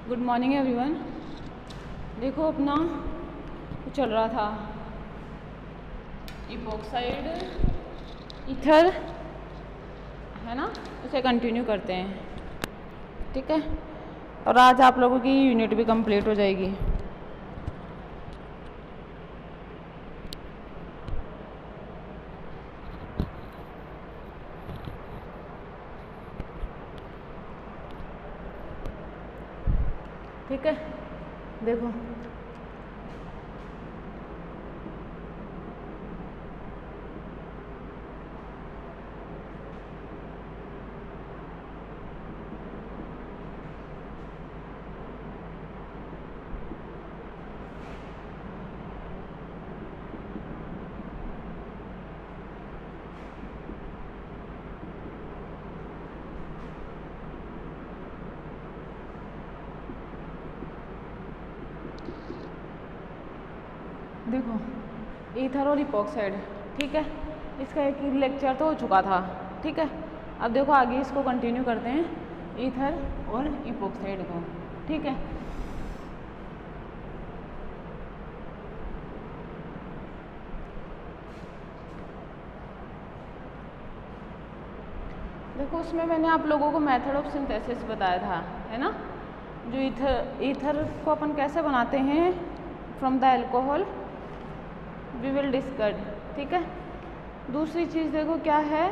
Good morning everyone. देखो अपना चल रहा था इपॉक्साइड ईथर है ना, उसे कंटिन्यू करते हैं। ठीक है, और आज आप लोगों की यूनिट भी कंप्लीट हो जाएगी। ठीक है, देखो देखो ईथर और इपॉक्साइड। ठीक है, इसका एक लेक्चर तो हो चुका था। ठीक है, अब देखो आगे इसको कंटिन्यू करते हैं, ईथर और इपॉक्साइड को। ठीक है, देखो उसमें मैंने आप लोगों को मेथड ऑफ सिंथेसिस बताया था, है ना। जो ईथर को अपन कैसे बनाते हैं from the alcohol we will discuss. ठीक है, दूसरी चीज़ देखो क्या है,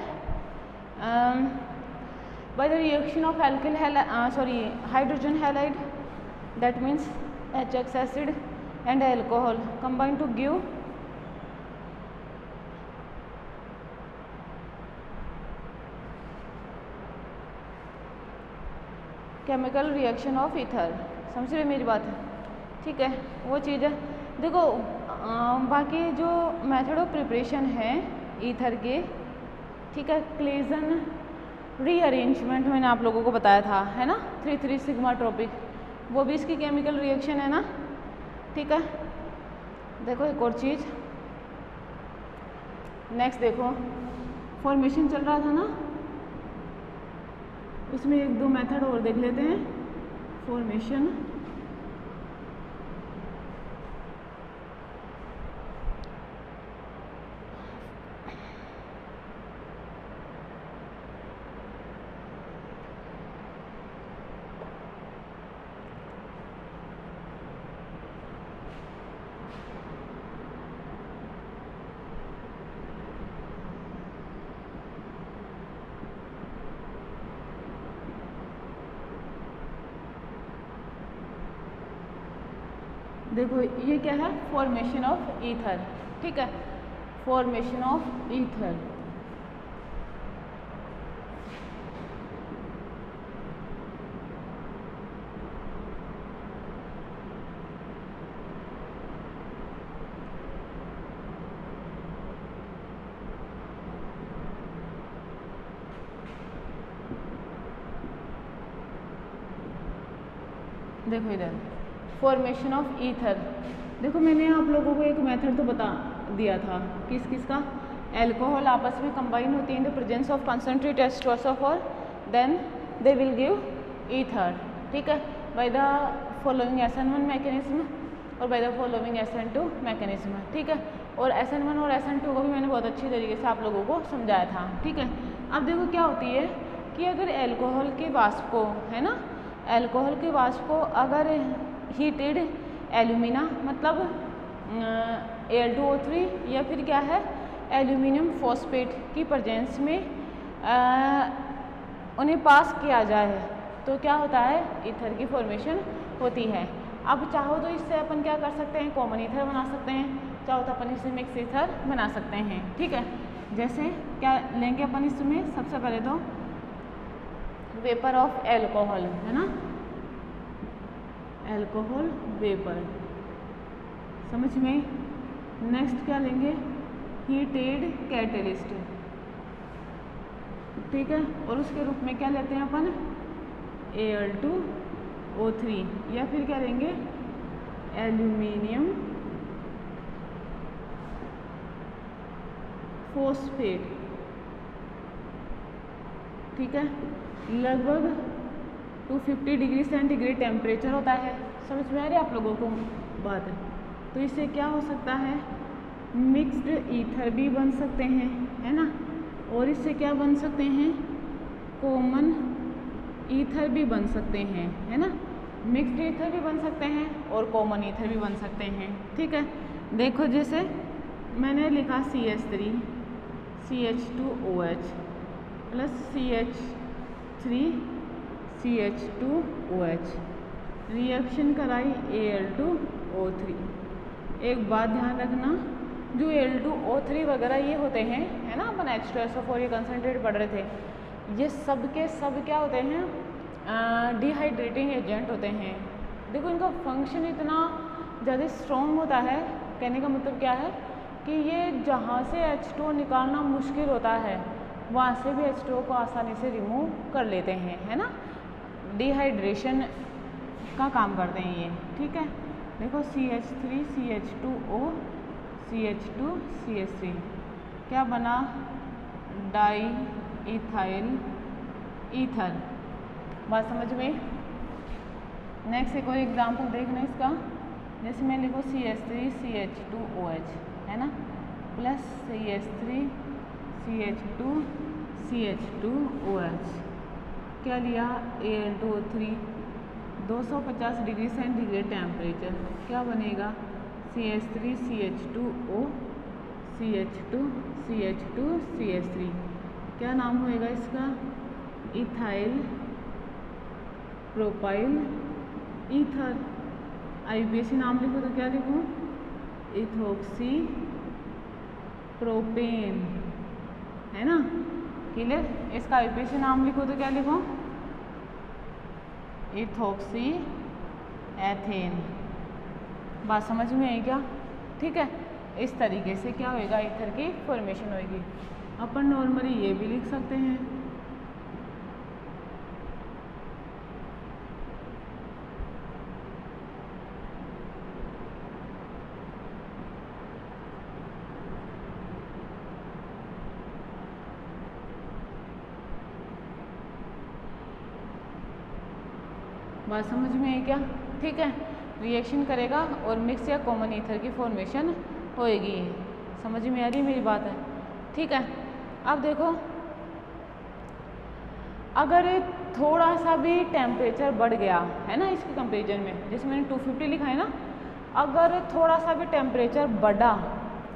by the reaction of alkyl hydrogen halide that means HX acid and alcohol combine to give chemical reaction of ether. समझ रहे मेरी बात? ठीक है, वो चीज़ है। देखो बाकी जो मेथड ऑफ प्रिपरेशन है ईथर के, ठीक है, क्लेजन रीअरेंजमेंट मैंने आप लोगों को बताया था, है ना, 3,3 सिग्मा ट्रॉपिक, वो भी इसकी केमिकल रिएक्शन है ना। ठीक है, देखो एक और चीज़ नेक्स्ट, देखो फॉर्मेशन चल रहा था ना, इसमें एक दो मेथड और देख लेते हैं। फॉर्मेशन, देखो ये क्या है, फॉर्मेशन ऑफ ईथर। ठीक है, फॉर्मेशन ऑफ ईथर। देखो इधर फॉर्मेशन ऑफ ईथर। देखो मैंने आप लोगों को एक मेथड तो बता दिया था, किस किस का, अल्कोहल आपस में कंबाइन होती है in the presence of concentrate H2SO4 then they will give ether. ठीक है, by the following SN1 mechanism और by the following SN2 mechanism. ठीक है, और SN1 और SN2 को भी मैंने बहुत अच्छी तरीके से आप लोगों को समझाया था। ठीक है, अब देखो क्या होती है कि अगर अल्कोहल के वाष्प को, है ना, अल्कोहल के वाष्प को अगर हीटेड एल्यूमिना मतलब Al2O3 या फिर क्या है एल्यूमिनियम फॉस्फेट की प्रेजेंस में उन्हें पास किया जाए तो क्या होता है, ईथर की फॉर्मेशन होती है। अब चाहो तो इससे अपन क्या कर सकते हैं, कॉमन ईथर बना सकते हैं, चाहो तो अपन इससे मिक्स ईथर बना सकते हैं। ठीक है, जैसे क्या लेंगे अपन इसमें, सबसे पहले तो वेपर ऑफ एल्कोहल, है ना, एल्कोहल वेपर, समझ में। नेक्स्ट क्या लेंगे, हीटेड कैटलिस्ट। ठीक है, और उसके रूप में क्या लेते हैं अपन, Al2O3 या फिर क्या लेंगे, एल्यूमिनियम फॉस्फेट। ठीक है, लगभग 250 डिग्री सेंटीग्रेड टेम्परेचर होता है। समझ में आ रही है आप लोगों को बात? तो इससे क्या हो सकता है, मिक्स्ड ईथर भी बन सकते हैं, है ना। और इससे क्या बन सकते हैं, कॉमन ईथर भी बन सकते हैं, है ना। मिक्स्ड ईथर भी बन सकते हैं और कॉमन ईथर भी बन सकते हैं। ठीक है, देखो जैसे मैंने लिखा CH3 CH2OH plus CH3 CH2OH, reaction कराई Al2O3। एक बात ध्यान रखना, जो Al2O3 वगैरह ये होते हैं, है ना, अपन H2SO4 ये कंसनट्रेट पढ़ रहे थे, ये सब के सब क्या होते हैं, डिहाइड्रेटिंग एजेंट होते हैं। देखो इनका फंक्शन इतना ज़्यादा स्ट्रॉन्ग होता है, कहने का मतलब क्या है कि ये जहाँ से H2O निकालना मुश्किल होता है वहाँ से भी H2O को आसानी से रिमूव कर लेते हैं, है ना। डिहाइड्रेशन का काम करते हैं ये। ठीक है, देखो CH3 CH2O CH2 CH3 क्या बना, डाई इथाइल ईथर। बात समझ में? नेक्स्ट एक और एग्जाम्पल देखना इसका, जैसे मैं लिखो CH3 CH2OH, है ना, प्लस CH3 CH2 CH2OH, क्या लिया, Al2O3, 250 डिग्री सेंटीग्रेड टेम्परेचर, क्या बनेगा, CH3 CH2O CH2 CH2 CH3, क्या नाम होएगा इसका, इथाइल प्रोपाइल ईथर। IUPAC नाम लिखो तो क्या लिखूँ, इथोक्सी प्रोपेन, है ना, क्लियर। इसका IUPAC नाम लिखो तो क्या लिखो, इथोक्सी एथेन। बात समझ में आई क्या? ठीक है, इस तरीके से क्या होएगा, ईथर की फॉर्मेशन होएगी। अपन नॉर्मली ये भी लिख सकते हैं, बात समझ में है क्या? ठीक है, रिएक्शन करेगा और मिक्स या कॉमन ईथर की फॉर्मेशन होएगी। समझ में आ रही मेरी बात है? ठीक है, अब देखो अगर थोड़ा सा भी टेम्परेचर बढ़ गया है ना इसके कंपेरिजन में, जैसे मैंने 250 लिखा है ना, अगर थोड़ा सा भी टेम्परेचर बढ़ा,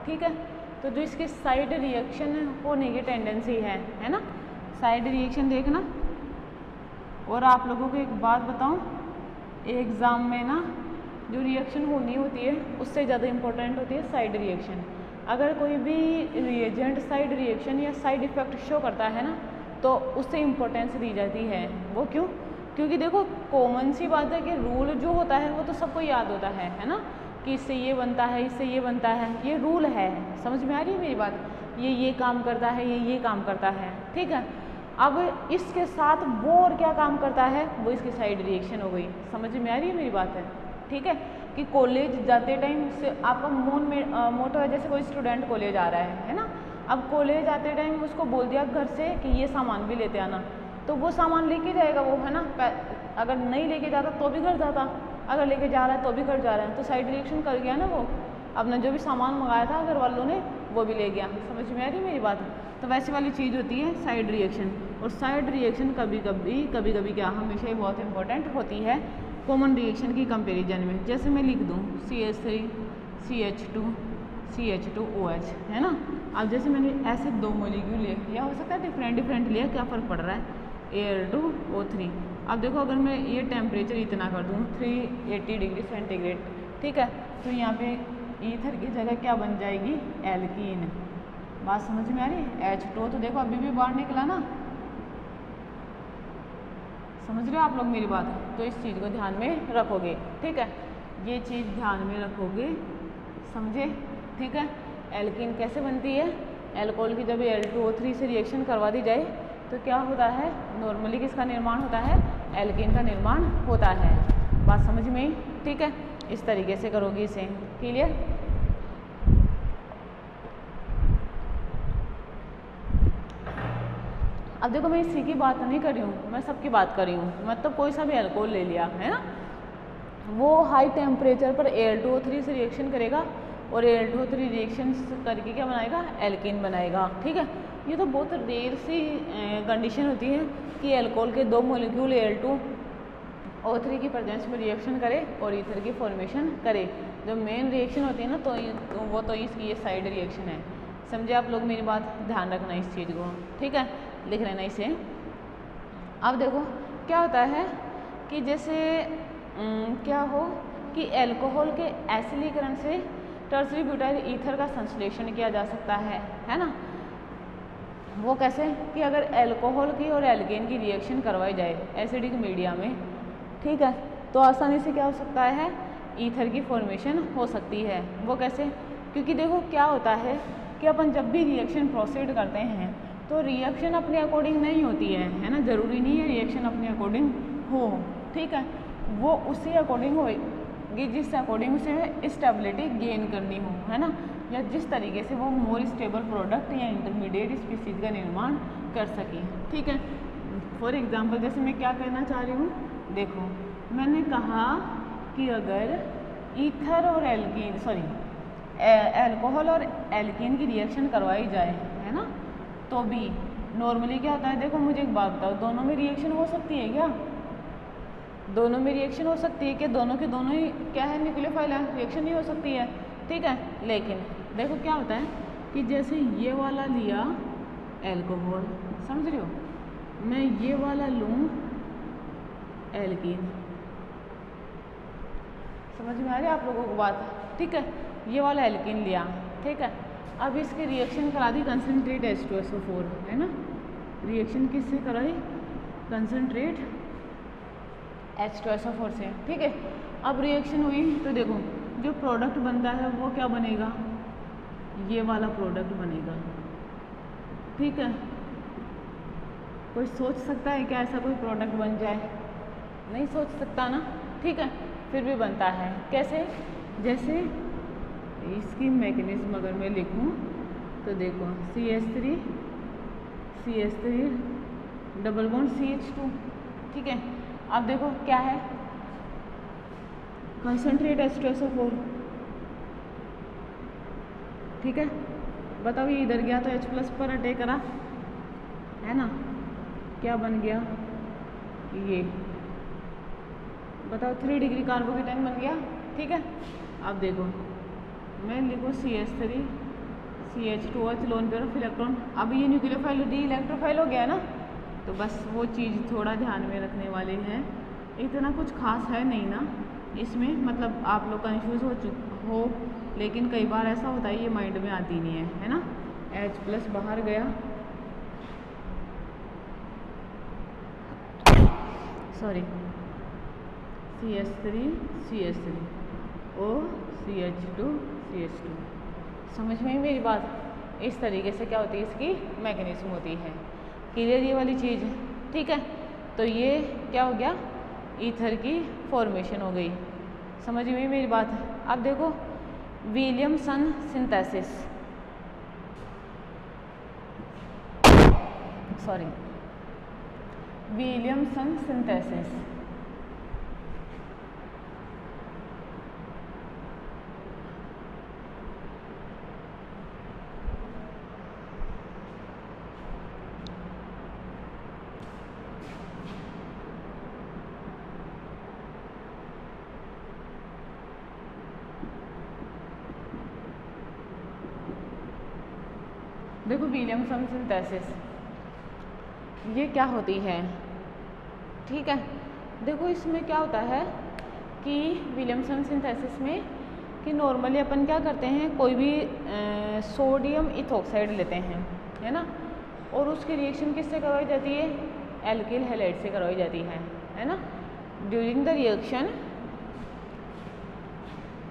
ठीक है, तो जो इसकी साइड रिएक्शन होने की टेंडेंसी है ना, साइड रिएक्शन देखना। और आप लोगों को एक बात बताऊं, एग्ज़ाम में ना जो रिएक्शन होनी होती है उससे ज़्यादा इम्पोर्टेंट होती है साइड रिएक्शन। अगर कोई भी रिएजेंट साइड रिएक्शन या साइड इफ़ेक्ट शो करता है ना, तो उससे इम्पोर्टेंस दी जाती है। वो क्यों? क्योंकि देखो कॉमन सी बात है कि रूल जो होता है वो तो सबको याद होता है ना, कि इससे ये बनता है, इससे ये बनता है, ये रूल है। समझ में आ रही है मेरी बात? ये काम करता है, ये काम करता है, ठीक है। अब इसके साथ वो और क्या काम करता है, वो इसकी साइड रिएक्शन हो गई। समझ में आ रही है मेरी बात है? ठीक है, कि कॉलेज जाते टाइम से आपका मोटो है, जैसे कोई स्टूडेंट कॉलेज आ रहा है ना, अब कॉलेज आते टाइम उसको बोल दिया घर से कि ये सामान भी लेते आना, तो वो सामान लेके जाएगा वो, है ना। अगर नहीं लेके जाता तो भी घर जाता, अगर लेके जा रहा है तो भी घर जा रहा है, तो साइड रिएक्शन कर गया ना वो। अपना जो भी सामान मंगाया था घर वालों ने वो भी ले गया। समझ में आ रही मेरी बात? तो वैसी वाली चीज़ होती है साइड रिएक्शन। और साइड रिएक्शन कभी कभी क्या हमेशा ही बहुत इंपॉर्टेंट होती है कॉमन रिएक्शन की कंपैरिजन में। जैसे मैं लिख दूँ CH3 CH2 CH2OH, है ना। अब जैसे मैंने ऐसे दो मॉलिक्यूल ले लिया, हो सकता है डिफरेंट लिया, क्या फ़र्क पड़ रहा है, Al2O3। अब देखो अगर मैं ये टेम्परेचर इतना कर दूँ 380 डिग्री सेंटीग्रेड, ठीक है, तो यहाँ पे ईथर की जगह क्या बन जाएगी, एल्कीन। बात समझ में आ रही है? H2O तो देखो अभी भी बाहर निकला ना, समझ रहे हो आप लोग मेरी बात? तो इस चीज़ को ध्यान में रखोगे, ठीक है, ये चीज़ ध्यान में रखोगे, समझे? ठीक है, एल्कीन कैसे बनती है, एल्कोहल की जब Al2O3 से रिएक्शन करवा दी जाए तो क्या होता है, नॉर्मली किसका निर्माण होता है, एल्कीन का निर्माण होता है। बात समझ में आई? ठीक है, इस तरीके से करोगे इसे, क्लियर? अब देखो मैं इसी की बात नहीं कर रही हूँ, मैं सबकी बात कर रही हूँ। मतलब कोई सा भी अल्कोहल ले लिया है ना, वो हाई टेम्परेचर पर Al2O3 से रिएक्शन करेगा और Al2O3 रिएक्शन करके क्या बनाएगा, एल्कीन बनाएगा। ठीक है, ये तो बहुत रेयर सी कंडीशन होती है कि अल्कोहल के दो मॉलिक्यूल Al2O3 की प्रेजेंस में रिएक्शन करे और ईथर की फॉर्मेशन करे। जो मेन रिएक्शन होती है ना, तो वो तो इसकी ये साइड रिएक्शन है। समझे आप लोग मेरी बात, ध्यान रखना इस चीज़ को। ठीक है, लिख लेना इसे। अब देखो क्या होता है कि जैसे क्या हो कि अल्कोहल के एसिडीकरण से टर्सरी ब्यूटाइल ईथर का संश्लेषण किया जा सकता है ना। वो कैसे कि अगर अल्कोहल की और एल्केन की रिएक्शन करवाई जाए एसिडिक मीडिया में, ठीक है, तो आसानी से क्या हो सकता है, ईथर की फॉर्मेशन हो सकती है। वो कैसे, क्योंकि देखो क्या होता है कि अपन जब भी रिएक्शन प्रोसीड करते हैं तो रिएक्शन अपने अकॉर्डिंग नहीं होती है ना। ज़रूरी नहीं है रिएक्शन अपने अकॉर्डिंग हो, ठीक है, वो उसी अकॉर्डिंग होगी जिस अकॉर्डिंग उसे स्टेबिलिटी गेन करनी हो, है ना, या जिस तरीके से वो मोर स्टेबल प्रोडक्ट या इंटरमीडिएट स्पीसीज का निर्माण कर सके। ठीक है, फॉर एग्जांपल जैसे मैं क्या कहना चाह रही हूँ, देखो मैंने कहा कि अगर ईथर और एल्कीन अल्कोहल और एल्कीन की रिएक्शन करवाई जाए, है ना, तो भी नॉर्मली क्या होता है, देखो मुझे एक बात बताओ, दोनों में रिएक्शन हो सकती है क्या? दोनों में रिएक्शन हो सकती है कि दोनों के दोनों ही क्या है, न्यूक्लियोफाइल है, रिएक्शन नहीं हो सकती है। ठीक है, लेकिन देखो क्या होता है कि जैसे ये वाला लिया अल्कोहल, समझ रहे हो, मैं ये वाला लूँ एल्कीन, समझ में आ रही है आप लोगों को बात? ठीक है, ये वाला एल्कीन लिया, ठीक है, अब इसकी रिएक्शन करा दी कंसनट्रेट H2SO4, है ना, रिएक्शन किससे कराई, कंसनट्रेट H2SO4 से। ठीक है, अब रिएक्शन हुई तो देखो जो प्रोडक्ट बनता है वो क्या बनेगा, ये वाला प्रोडक्ट बनेगा। ठीक है, कोई सोच सकता है क्या ऐसा कोई प्रोडक्ट बन जाए? नहीं सोच सकता ना। ठीक है, फिर भी बनता है, कैसे, जैसे इसकी मैकेनिज्म अगर मैं लिखूं तो देखो CH3 डबल बॉन्ड CH2। ठीक है, अब देखो क्या है, कंसनट्रेट H2SO4। ठीक है, बताओ ये इधर गया तो H+ पर अटैक करा, है ना, क्या बन गया ये, बताओ 3 डिग्री कार्बोकेटाइन बन गया। ठीक है, अब देखो मैं लिखूँ CH3 CH2H lone pair of electron, अब ये न्यूक्लियोफाइल डी इलेक्ट्रोफाइल हो गया ना, तो बस वो चीज़ थोड़ा ध्यान में रखने वाले हैं, इतना कुछ खास है नहीं ना इसमें, मतलब आप लोग कन्फ्यूज़ हो लेकिन कई बार ऐसा होता है ये माइंड में आती नहीं है ना। H+ बाहर गया, sorry CH3 O CH2 CH2, समझ में मेरी बात? इस तरीके से क्या होती है, इसकी मैकेनिज्म होती है। क्लियर ये वाली चीज़? ठीक है, तो ये क्या हो गया, ईथर की फॉर्मेशन हो गई। समझ में मेरी बात? अब देखो विलियमसन सिंथेसिस, विलियमसन सिंथेसिस, देखो विलियमसन सिंथेसिस ये क्या होती है। ठीक है, देखो इसमें क्या होता है कि विलियमसन सिंथेसिस में कि नॉर्मली अपन क्या करते हैं, कोई भी सोडियम इथॉक्साइड लेते हैं, है ना, और उसकी रिएक्शन किससे करवाई जाती है, एल्किल हैलाइड से करवाई जाती है ना। ड्यूरिंग द रिएक्शन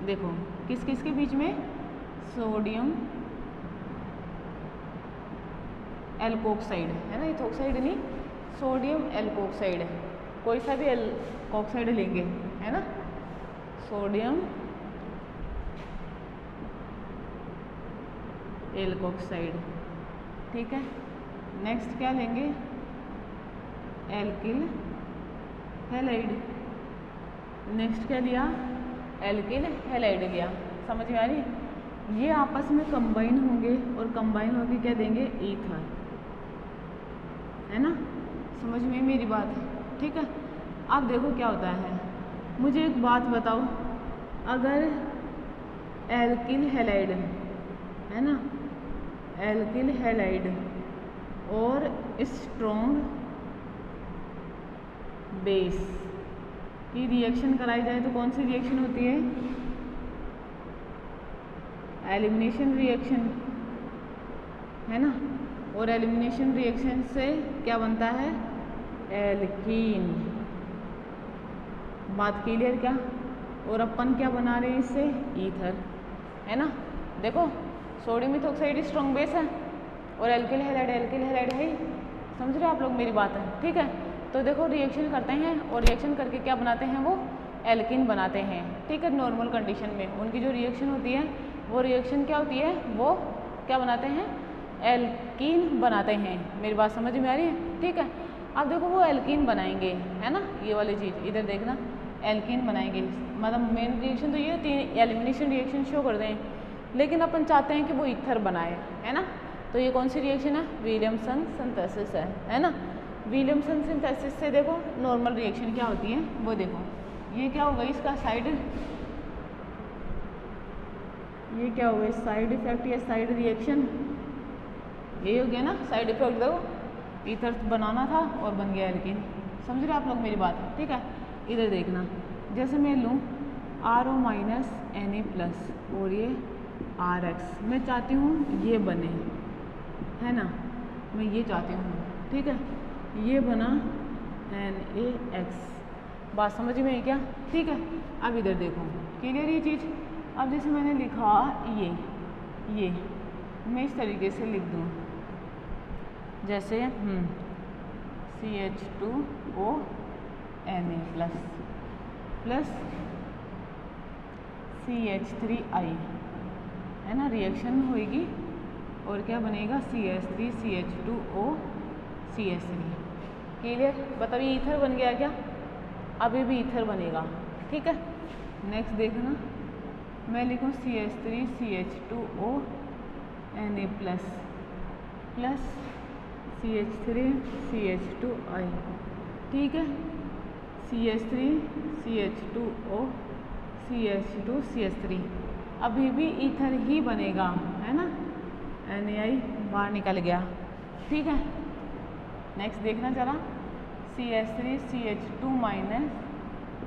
देखो किस किस के बीच में, सोडियम एल्कोक्साइड, है ना, इथॉक्साइड नहीं, सोडियम एल्कोक्साइड, कोई सा भी एल्कोक्साइड लेंगे, है ना, सोडियम एल्कोक्साइड। ठीक है, नेक्स्ट क्या लेंगे, एल्किल हैलाइड। नेक्स्ट क्या लिया, एल्किल हैलाइड लिया। समझ में आ रही है? ये आपस में कंबाइन होंगे और कंबाइन होकर क्या देंगे, ईथर, है ना। समझ में मेरी बात है? ठीक है। अब देखो क्या होता है, मुझे एक बात बताओ, अगर एल्किल हैलाइड है ना, एल्किल हैलाइड और स्ट्रॉन्ग बेस की रिएक्शन कराई जाए तो कौन सी रिएक्शन होती है, एलिमिनेशन रिएक्शन, है ना। और एलिमिनेशन रिएक्शन से क्या बनता है, एल्कीन। बात क्लियर क्या? और अपन क्या बना रहे हैं इससे, ईथर, है ना। देखो सोडियम इथोक्साइड स्ट्रॉन्ग बेस है और एल्किल हैलाइड है ही। समझ रहे आप लोग मेरी बात है? ठीक है। तो देखो रिएक्शन करते हैं और रिएक्शन करके क्या बनाते हैं, वो एल्कीन बनाते हैं। ठीक है। नॉर्मल कंडीशन में उनकी जो रिएक्शन होती है वो रिएक्शन क्या होती है, वो क्या बनाते हैं, एल्कीन बनाते हैं। मेरी बात समझ में आ रही है? ठीक है। अब देखो वो एल्कीन बनाएंगे, है ना, ये वाली चीज़ इधर देखना, एल्कीन बनाएंगे। मतलब मेन रिएक्शन तो ये तीन एलिमिनेशन रिएक्शन शो कर दें, लेकिन अपन चाहते हैं कि वो ईथर बनाए, है ना। तो ये कौन सी रिएक्शन है, विलियमसन सिंथेसिस है ना। विलियमसन सिंथेसिस से देखो नॉर्मल रिएक्शन क्या होती है वो देखो, ये क्या होगा इसका साइड, ये क्या होगा साइड इफेक्ट या साइड रिएक्शन, यही हो गया ना साइड इफेक्ट। देखो ईथर बनाना था और बन गया एल्कीन। समझ रहे आप लोग मेरी बात? ठीक है। इधर देखना, जैसे मैं लूँ RO माइनस Na+ और ये RX, मैं चाहती हूँ ये बने, है ना, मैं ये चाहती हूँ। ठीक है। ये बना NaX। बात समझ में है क्या? ठीक है। अब इधर देखो क्लियर ये चीज़। अब जैसे मैंने लिखा ये मैं इस तरीके से लिख दूँ, जैसे CH2O Na+ प्लस CH3I, है ना, रिएक्शन होएगी और क्या बनेगा, CH3 CH2O CH3। क्लियर? बताइए ईथर बन गया क्या? अभी भी ईथर बनेगा। ठीक है। नेक्स्ट देखना, मैं लिखूँ CH3 CH2O Na+ plus CH3 CH2I। ठीक है। CH3 CH2O CH2 CH3 अभी भी ईथर ही बनेगा, है ना। Na बाहर निकल गया। ठीक है। नेक्स्ट देखना जरा, CH3 CH2 माइनस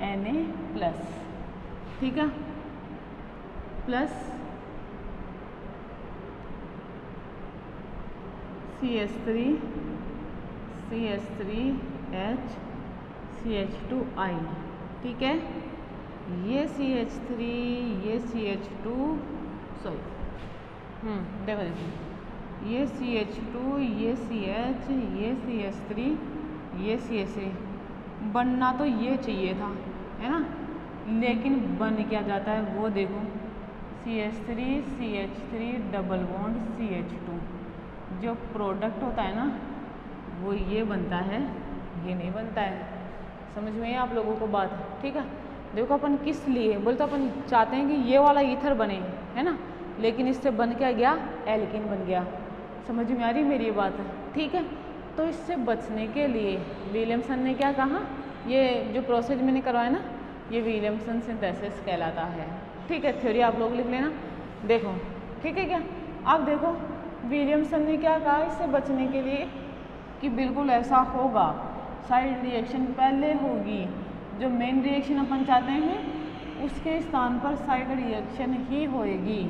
Na+, ठीक है, प्लस CH3 CH3H CH2I। ठीक है। ये CH3 ये CH2 सॉरी देखो ये CH2 ये CH ये CH3 ये CH3 बनना तो ये चाहिए था, है ना, लेकिन बन क्या जाता है वो देखो, CH3 CH3 double bond CH2, जो प्रोडक्ट होता है ना वो ये बनता है, ये नहीं बनता है। समझ में आप लोगों को बात? ठीक है। देखो अपन किस लिए बोलते, अपन चाहते हैं कि ये वाला ईथर बने, है ना, लेकिन इससे बन क्या गया, एल्कीन बन गया। समझ में आ रही मेरी ये बात? ठीक है। तो इससे बचने के लिए विलियमसन ने क्या कहा, ये जो प्रोसेस मैंने करवाया ना, ये विलियमसन सिंथेसिस कहलाता है। ठीक है। थ्योरी आप लोग लिख लेना। देखो ठीक है क्या? अब देखो विलियमसन ने क्या कहा इससे बचने के लिए, कि बिल्कुल ऐसा होगा, साइड रिएक्शन पहले होगी, जो मेन रिएक्शन अपन चाहते हैं उसके स्थान पर साइड रिएक्शन ही होएगी।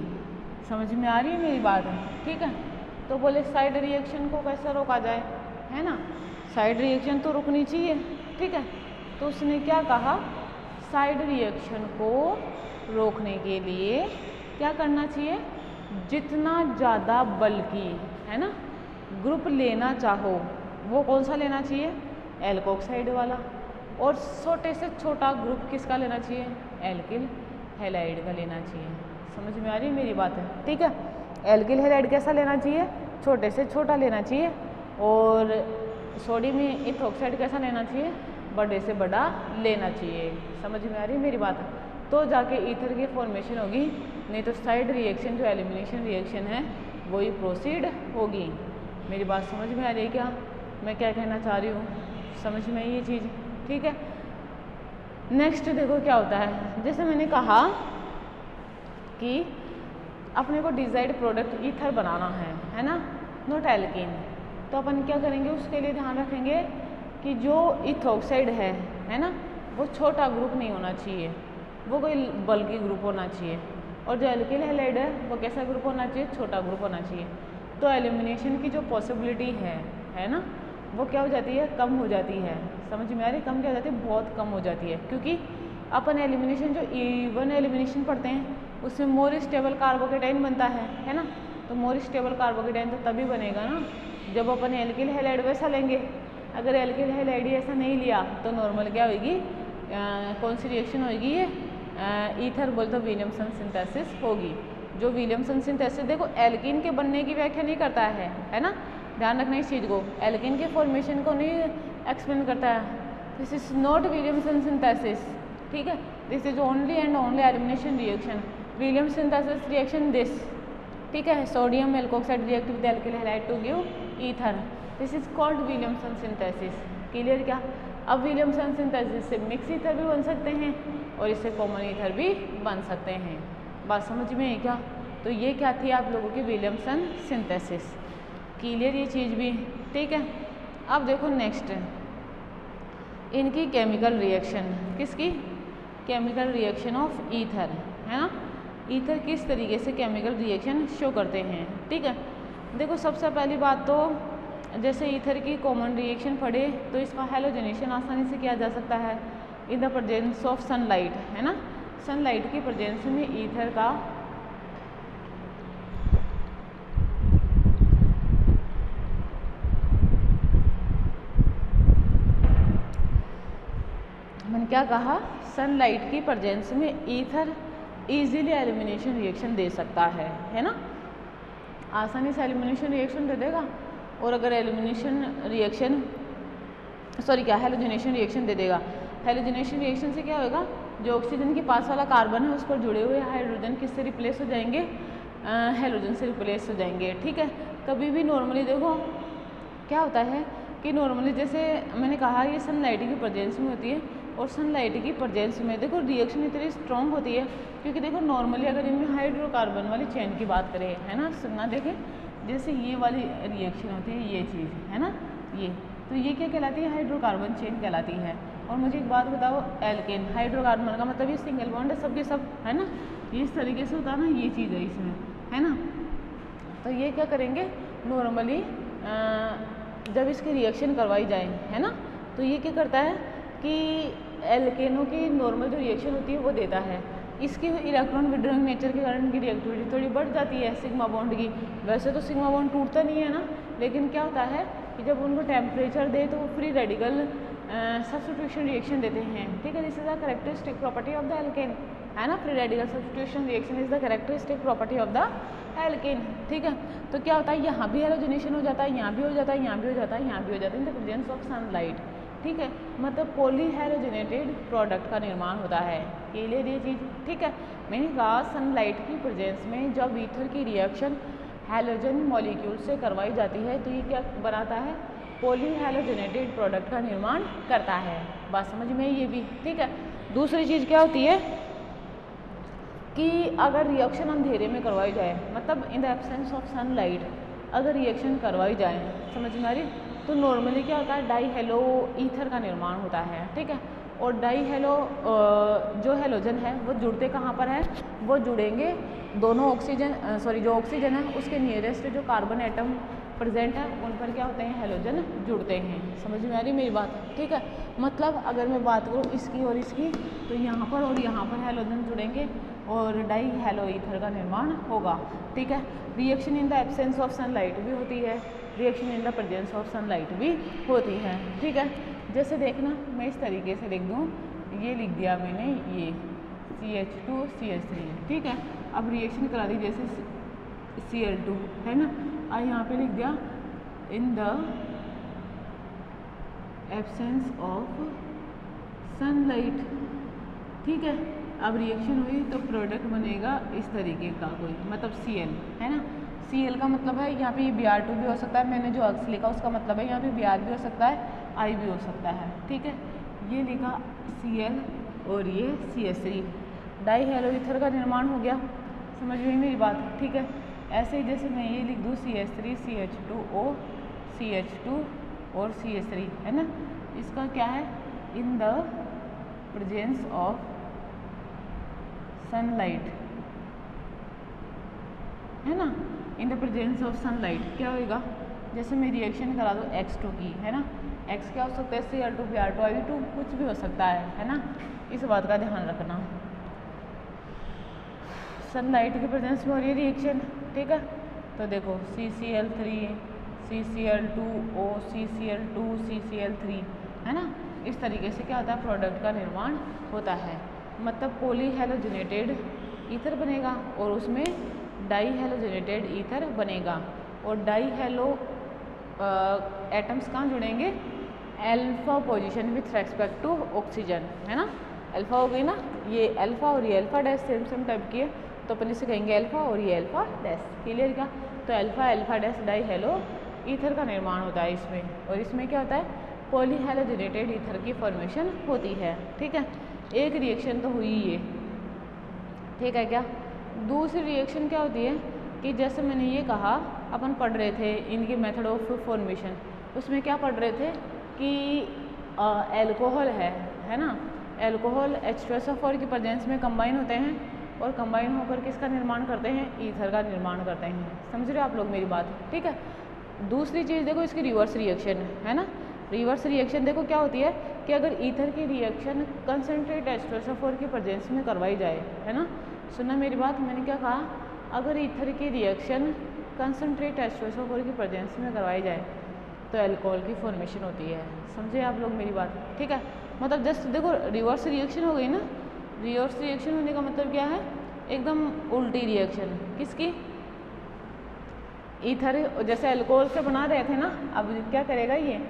समझ में आ रही है मेरी बात? ठीक है। तो बोले साइड रिएक्शन को कैसे रोका जाए, है ना, साइड रिएक्शन तो रुकनी चाहिए। ठीक है। तो उसने क्या कहा, साइड रिएक्शन को रोकने के लिए क्या करना चाहिए, जितना ज़्यादा बल्कि, है ना, ग्रुप लेना चाहो वो कौन सा लेना चाहिए, एल्कोक्साइड वाला, और छोटे से छोटा ग्रुप किसका लेना चाहिए, एल्किल हैलाइड का लेना चाहिए। समझ में आ रही है मेरी बात? है ठीक है। एल्किल हैलाइड कैसा लेना चाहिए, छोटे से छोटा लेना चाहिए, और सोडियम इथोक्साइड कैसा लेना चाहिए, बड़े से बड़ा लेना चाहिए। समझ में आ रही है मेरी बात? तो जाके ईथर की फॉर्मेशन होगी, नहीं तो साइड रिएक्शन जो एलिमिनेशन रिएक्शन है वही प्रोसीड होगी। मेरी बात समझ में आ रही है क्या, मैं क्या कहना चाह रही हूँ? समझ में ये चीज़, ठीक है। नेक्स्ट देखो क्या होता है, जैसे मैंने कहा कि अपने को डिजायर्ड प्रोडक्ट ईथर बनाना है ना, नॉट एल्कीन। तो अपन क्या करेंगे, उसके लिए ध्यान रखेंगे कि जो इथोक्साइड है ना, वो छोटा ग्रुप नहीं होना चाहिए, वो कोई बल्कि ग्रुप होना चाहिए। और जो एल्किल हैलाइड है वो कैसा ग्रुप होना चाहिए, छोटा ग्रुप होना चाहिए। तो एलिमिनेशन की जो पॉसिबिलिटी है ना, वो क्या हो जाती है, कम हो जाती है। समझ में आ रही, कम क्या हो जाती है, बहुत कम हो जाती है। क्योंकि अपन एलिमिनेशन जो इवन एलिमिनेशन पढ़ते हैं उसमें मोर स्टेबल कार्बोकेटाइन बनता है ना। तो मोर स्टेबल कार्बोकेटाइन तो तभी बनेगा ना जब अपन एल्किल हैलाइड वैसा लेंगे। अगर एल्किल हैलाइड ऐसा नहीं लिया तो नॉर्मल क्या होगी, कौन सी रिएक्शन होगी, ये ईथर बोल तो विलियमसन सिंथेसिस होगी। जो विलियमसन सिंथेसिस देखो एल्कीन के बनने की व्याख्या नहीं करता है ना, ध्यान रखना इस चीज़ को, एल्कीन के फॉर्मेशन को नहीं एक्सप्लेन करता है। This is not Williamson synthesis, ठीक है। This is only and only elimination reaction, William synthesis reaction this, ठीक है। Sodium alkoxide react with alkyl halide to give ether, this is called Williamson synthesis. Clear क्या? अब Williamson synthesis से mix ether भी बन सकते हैं और इससे कॉमन ईथर भी बन सकते हैं। बात समझ में है क्या? तो ये क्या थी आप लोगों की विलियमसन सिंथेसिस। क्लियर ये चीज़ भी, ठीक है। अब देखो नेक्स्ट इनकी केमिकल रिएक्शन, किसकी, केमिकल रिएक्शन ऑफ ईथर, है ना। ईथर किस तरीके से केमिकल रिएक्शन शो करते हैं, ठीक है। देखो सबसे पहली बात तो जैसे ईथर की कॉमन रिएक्शन पढ़े तो इसका हैलोजनेशन आसानी से किया जा सकता है in the presence of sunlight, है ना। सनलाइट की प्रेजेंस में ईथर का मैंने क्या कहा, सनलाइट की प्रेजेंस में ईथर इजीली एलिमिनेशन रिएक्शन दे सकता है ना, आसानी से एलिमिनेशन रिएक्शन दे देगा। और अगर एलिमिनेशन रिएक्शन हैलोजनेशन रिएक्शन दे देगा, हैलोजनेशन रिएक्शन से क्या होगा, जो ऑक्सीजन के पास वाला कार्बन है उस पर जुड़े हुए हाइड्रोजन किससे रिप्लेस हो जाएंगे, हैलोजन से रिप्लेस हो जाएंगे, ठीक है। कभी भी नॉर्मली देखो क्या होता है कि नॉर्मली जैसे मैंने कहा ये सनलाइट की प्रेजेंस में होती है, और सनलाइट की प्रेजेंस में देखो रिएक्शन इतनी स्ट्रॉन्ग होती है क्योंकि देखो नॉर्मली अगर इनमें हाइड्रोकार्बन वाली चेन की बात करें, है ना, सुनना देखें, जैसे ये वाली रिएक्शन होती है, ये चीज़ है ना, ये तो ये क्या कहलाती है, हाइड्रोकार्बन चेन कहलाती है। और मुझे एक बात बताओ, एल्केन हाइड्रोकार्बन का मतलब ये सिंगल बॉन्ड है सबके सब, है ना, ये इस तरीके से होता है ना, ये चीज़ है इसमें, है ना। तो ये क्या करेंगे नॉर्मली जब इसकी रिएक्शन करवाई जाए, है ना, तो ये क्या करता है कि एल्केनों की नॉर्मल जो रिएक्शन होती है वो देता है। इसकी इलेक्ट्रॉन विड्रॉइंग नेचर के कारण इनकी रिएक्टिविटी थोड़ी बढ़ जाती है सिग्मा बॉन्ड की। वैसे तो सिग्मा बॉन्ड टूटता नहीं है ना, लेकिन क्या होता है कि जब उनको टेम्परेचर दे तो वो फ्री रेडिकल सब्स्टिट्यूशन रिएक्शन देते हैं, ठीक है। This is the characteristic property of the alkene, है ना, free radical substitution reaction is the characteristic property of the alkene, ठीक है। तो क्या होता है, यहाँ भी हैलोजनेशन हो जाता है, यहाँ भी हो जाता है, यहाँ भी हो जाता है, यहाँ भी हो जाता है in the presence of sunlight, ठीक है। मतलब पॉलीहैलोजेनेटेड प्रोडक्ट का निर्माण होता है, ये लिए ये चीज़, ठीक है। मैंने कहा सनलाइट की प्रेजेंस में जब ईथर की रिएक्शन हैलोजन मॉलिक्यूल से करवाई जाती है तो ये क्या बनाता है, पॉलीहैलोजेनेटेड प्रोडक्ट का निर्माण करता है। बात समझ में ये भी, ठीक है। दूसरी चीज़ क्या होती है कि अगर रिएक्शन अंधेरे में करवाई जाए, मतलब in the absence of sunlight अगर रिएक्शन करवाई जाए, समझ में आ रही, तो नॉर्मली क्या होता है, डाई हेलो ईथर का निर्माण होता है, ठीक है। और डाई हेलो जो हेलोजन है वो जुड़ते कहाँ पर है, वो जुड़ेंगे दोनों ऑक्सीजन जो ऑक्सीजन है उसके नियरेस्ट जो कार्बन एटम प्रेजेंट है उन पर क्या होते हैं, हेलोजन जुड़ते हैं। समझ में आ रही मेरी बात, ठीक है। मतलब अगर मैं बात करूँ इसकी और इसकी, तो यहाँ पर और यहाँ पर हेलोजन जुड़ेंगे और डाई हेलो ईथर का निर्माण होगा, ठीक है। Reaction in the absence of sunlight भी होती है, reaction in the presence of sunlight भी होती है, ठीक है। जैसे देखना मैं इस तरीके से लिख दूँ, ये लिख दिया मैंने, ये CH2 CH3, ठीक है। अब रिएक्शन करा दी जैसे Cl2, है ना, और यहाँ पे लिख दिया in the absence of sunlight. ठीक है, अब रिएक्शन हुई तो प्रोडक्ट बनेगा इस तरीके का कोई, मतलब Cl है ना। Cl का मतलब है यहाँ पे ये Br2 भी हो सकता है, मैंने जो अक्स लिखा उसका मतलब है यहाँ पे Br भी हो सकता है, I भी हो सकता है। ठीक है, ये लिखा Cl और ये CH3, डाई हेलो ईथर का निर्माण हो गया। समझ में मेरी बात? ठीक है, ऐसे ही जैसे मैं ये लिख दूँ CH3 CH2O CH2 और CH3 है ना, इसका क्या है, in the presence of sunlight है ना, इन द प्रेजेंस ऑफ सनलाइट क्या होएगा, जैसे मैं रिएक्शन करा दूँ X2 की है ना, X क्या हो सकता है, Cl2 Br2 I2 कुछ भी हो सकता है ना, इस बात का ध्यान रखना। सनलाइट के प्रेजेंस में हो रही है रिएक्शन। ठीक है, तो देखो CCl3 CCl2O CCl2 CCl3 है ना, इस तरीके से क्या होता है, प्रोडक्ट का निर्माण होता है। मतलब पॉली हेलोजेनेटेड ईथर बनेगा और उसमें डाई हेलोजेनेटेड ईथर बनेगा, और डाई हेलो एटम्स कहाँ जुड़ेंगे, alpha position with respect to oxygen है ना, अल्फा हो गई ना, ये अल्फा और ये अल्फा डैश सेम टाइप की है, तो अपन इसे कहेंगे अल्फा और ये अल्फा डैश। क्लियर क्या, तो alpha alpha dash die hello ether का निर्माण होता है इसमें, और इसमें क्या होता है, पॉली हेलोजेनेटेड ईथर की फॉर्मेशन होती है। ठीक है, एक रिएक्शन तो हुई ये। ठीक है क्या, दूसरी रिएक्शन क्या होती है कि जैसे मैंने ये कहा, अपन पढ़ रहे थे इनके मेथड ऑफ फॉर्मेशन, उसमें क्या पढ़ रहे थे कि एल्कोहल है ना, एल्कोहल H2SO4 की प्रेजेंस में कंबाइन होते हैं और कंबाइन होकर किसका निर्माण करते हैं, ईथर का निर्माण करते हैं। समझ रहे हो आप लोग मेरी बात? ठीक है, दूसरी चीज़ देखो इसकी रिवर्स रिएक्शन है ना, रिवर्स रिएक्शन देखो क्या होती है कि अगर ईथर की रिएक्शन कंसनट्रेट H2SO4 की प्रेजेंस में करवाई जाए है ना, सुना मेरी बात, मैंने क्या कहा, अगर ईथर की रिएक्शन कंसनट्रेट H2SO4 की प्रेजेंस में करवाई जाए तो अल्कोहल की फॉर्मेशन होती है। समझे आप लोग मेरी बात? ठीक है, मतलब जस्ट देखो रिवर्स रिएक्शन हो गई ना, रिवर्स रिएक्शन होने का मतलब क्या है, एकदम उल्टी रिएक्शन किसकी, ईथर जैसे अल्कोहल से बना रहे थे ना, अब क्या करेगा ये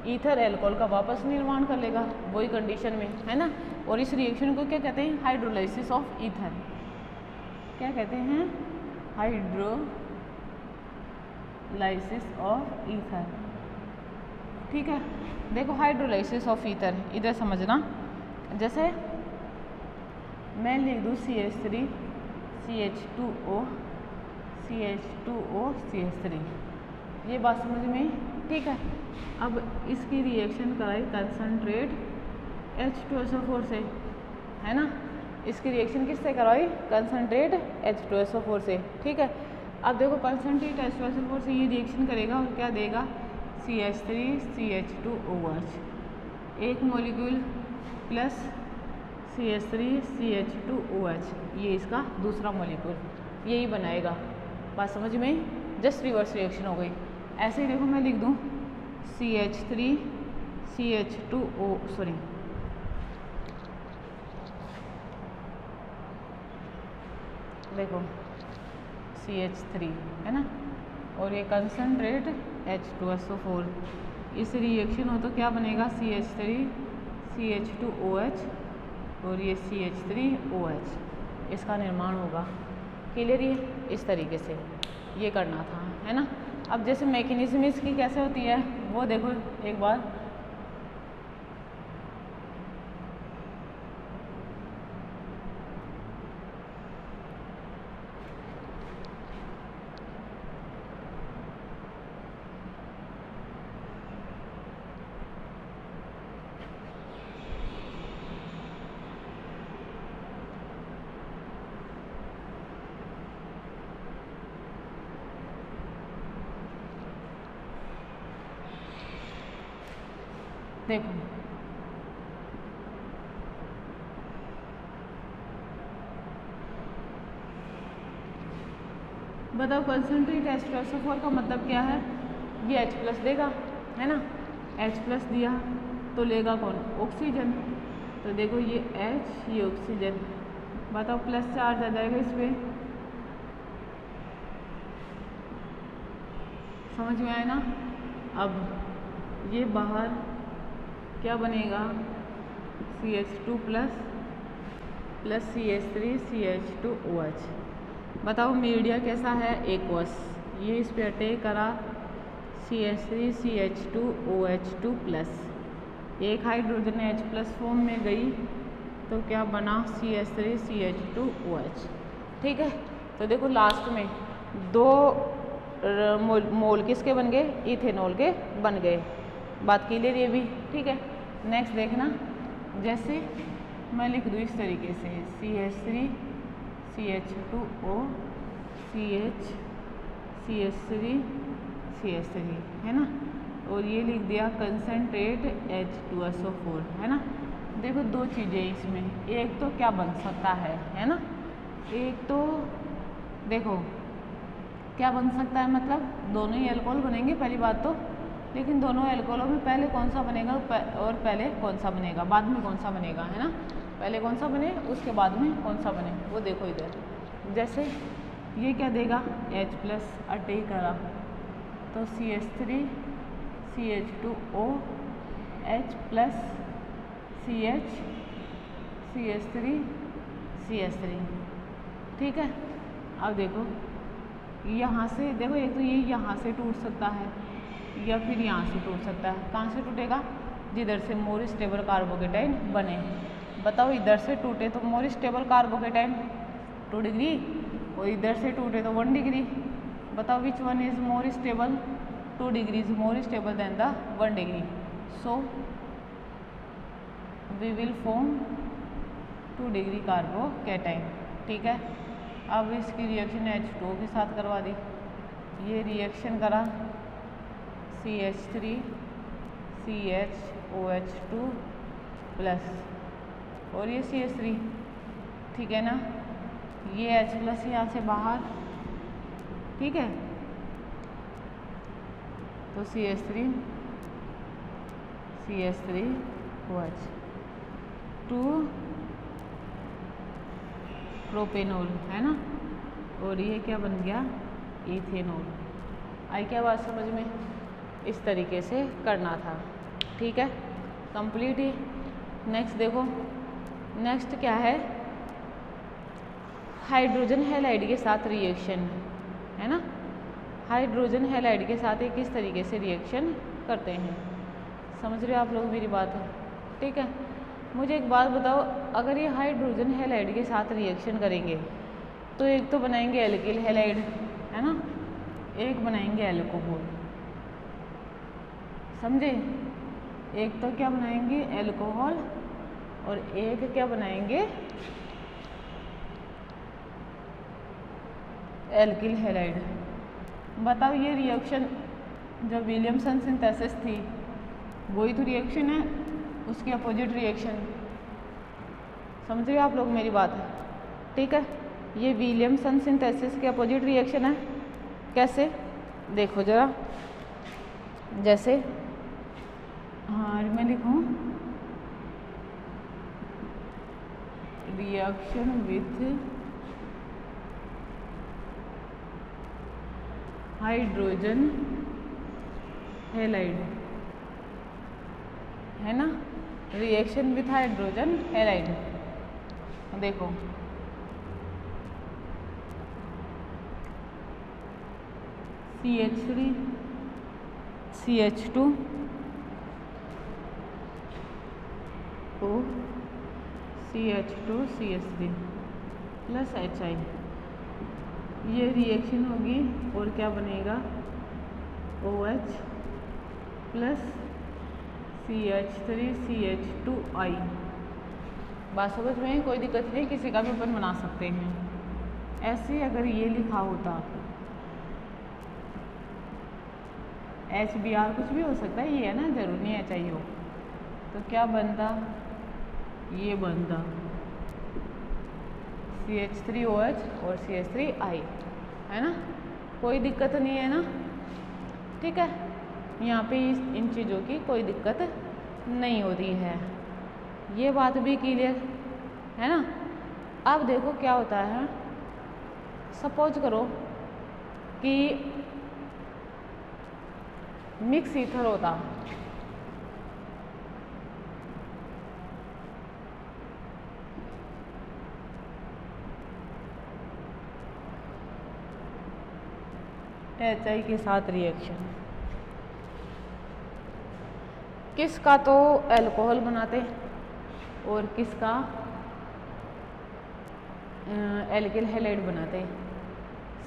ईथर अल्कोहल का वापस निर्माण कर लेगा वही कंडीशन में है ना, और इस रिएक्शन को क्या कहते हैं, हाइड्रोलाइसिस ऑफ ईथर। क्या कहते हैं, हाइड्रोलाइसिस ऑफ ईथर। ठीक है, देखो हाइड्रोलाइसिस ऑफ ईथर इधर समझना, जैसे मैं लिख दूँ CH3 CH2O CH2O CH3, ये बात समझ में? ठीक है, अब इसकी रिएक्शन कराई कंसनट्रेट H2SO4 से है ना, इसकी रिएक्शन किससे करवाई, कंसनट्रेट H2SO4 से। ठीक है, अब देखो कंसनट्रेट H2SO4 से ये रिएक्शन करेगा और क्या देगा, CH3 CH2OH, एक मॉलिक्यूल प्लस CH3 CH2OH, ये इसका दूसरा मॉलिक्यूल, यही बनाएगा। बात समझ में? जस्ट रिवर्स रिएक्शन हो गई। ऐसे ही देखो मैं लिख दूँ CH3 CH2O सॉरी देखो CH3 है ना, और ये कंसनट्रेट H2SO4, इस रिएक्शन हो तो क्या बनेगा, CH3 CH2OH और ये CH3OH, इसका निर्माण होगा। क्लियर? ये इस तरीके से ये करना था है ना। अब जैसे मैकेनिज्म इसकी कैसे होती है वो देखो एक बार, देखो बताओ कंसनट्रेट H2SO4 का मतलब क्या है, ये H+ देगा है ना, H+ दिया तो लेगा कौन, ऑक्सीजन, तो देखो ये H ये ऑक्सीजन, बताओ प्लस चार्ज आ जाएगा इस पर, समझ में आए ना। अब ये बाहर क्या बनेगा CH2 प्लस CH3 CH2OH। बताओ मीडिया कैसा है, एक्वस। ये इस पे अटैक करा CH3 CH2OH2 प्लस, एक हाइड्रोजन H प्लस फॉर्म में गई तो क्या बना CH3 CH2OH। ठीक है, तो देखो लास्ट में 2 मोल किसके बन गए, इथेनॉल के बन गए। बात क्लियर ये भी। ठीक है, नेक्स्ट देखना, जैसे मैं लिख दूँ इस तरीके से CH3 CH2O CH3 है ना, और ये लिख दिया कंसनट्रेट H2SO4, है ना। देखो 2 चीज़ें इसमें, एक तो क्या बन सकता है ना, एक तो देखो क्या बन सकता है, मतलब दोनों ही अल्कोहल बनेंगे पहली बात तो, लेकिन दोनों अल्कोहलों में पहले कौन सा बनेगा और पहले कौन सा बनेगा, बाद में कौन सा बनेगा, है ना। पहले कौन सा बने उसके बाद में कौन सा बने, वो देखो इधर। जैसे ये क्या देगा H प्लस अटैक करा तो CH3 CH2O H plus CH3 ठीक है। अब देखो यहाँ से, देखो एक तो ये यहाँ से टूट सकता है या फिर यहाँ से टूट सकता है। कहाँ से टूटेगा, जिधर से मोर स्टेबल कार्बोकेटाइन बने। बताओ इधर से टूटे तो मोर स्टेबल कार्बोकेटाइन 2 डिग्री, और इधर से टूटे तो 1 डिग्री। बताओ which one is more stable, 2 degree is more stable then the 1 degree. So we will form 2 degree carbocation. ठीक है, अब इसकी रिएक्शन H2O के साथ करवा दी। ये रिएक्शन करा CH3 CHOH2 प्लस, और ये CH3, ठीक है ना। ये H प्लस यहाँ से बाहर, ठीक है, तो CH3 OH 2 प्रोपेनॉल, है ना, और ये क्या बन गया इथेनॉल। आई क्या बात समझ में, इस तरीके से करना था। ठीक है, कंप्लीट ही। नेक्स्ट देखो, नेक्स्ट क्या है, हाइड्रोजन हैलाइड के साथ रिएक्शन, है ना। हाइड्रोजन हैलाइड के साथ ये किस तरीके से रिएक्शन करते हैं, समझ रहे हो आप लोग मेरी बात है। ठीक है, मुझे एक बात बताओ, अगर ये हाइड्रोजन हैलाइड के साथ रिएक्शन करेंगे तो एक तो बनाएंगे एल्किल हैलाइड, है ना, एक बनाएंगे एल्कोहल, समझे। एक तो क्या बनाएंगे एल्कोहल, और एक क्या बनाएंगे एल्किल हैलाइड। बताओ ये रिएक्शन जो विलियमसन सिंथेसिस थी वही तो रिएक्शन है, उसकी अपोजिट रिएक्शन, समझ रहे हो आप लोग मेरी बात है। ठीक है, ये विलियमसन सिंथेसिस के अपोजिट रिएक्शन है। कैसे, देखो जरा, जैसे हाँ मैं लिखूँ रिएक्शन विथ हाइड्रोजन हैलाइड, है ना, रिएक्शन विथ हाइड्रोजन हैलाइड। देखो CH3 CH2 O CH2 CH3 plus HI, ये रिएक्शन होगी और क्या बनेगा OH प्लस CH3 CH2I। बात समझ में, कोई दिक्कत नहीं, किसी का भी अपन बना सकते हैं। ऐसे अगर ये लिखा होता HBr, कुछ भी हो सकता है, ये है ना, जरूर नहीं है चाहिए हो, तो क्या बनता, ये बनता CH3OH और CH3I, है ना, कोई दिक्कत नहीं है ना। ठीक है, यहाँ पे इन चीज़ों की कोई दिक्कत नहीं होती है, ये बात भी क्लियर है ना। अब देखो क्या होता है, सपोज करो कि मिक्स ईथर होता, HI के साथ रिएक्शन। किसका तो अल्कोहल बनाते और किसका एल्किल हैलाइड बनाते।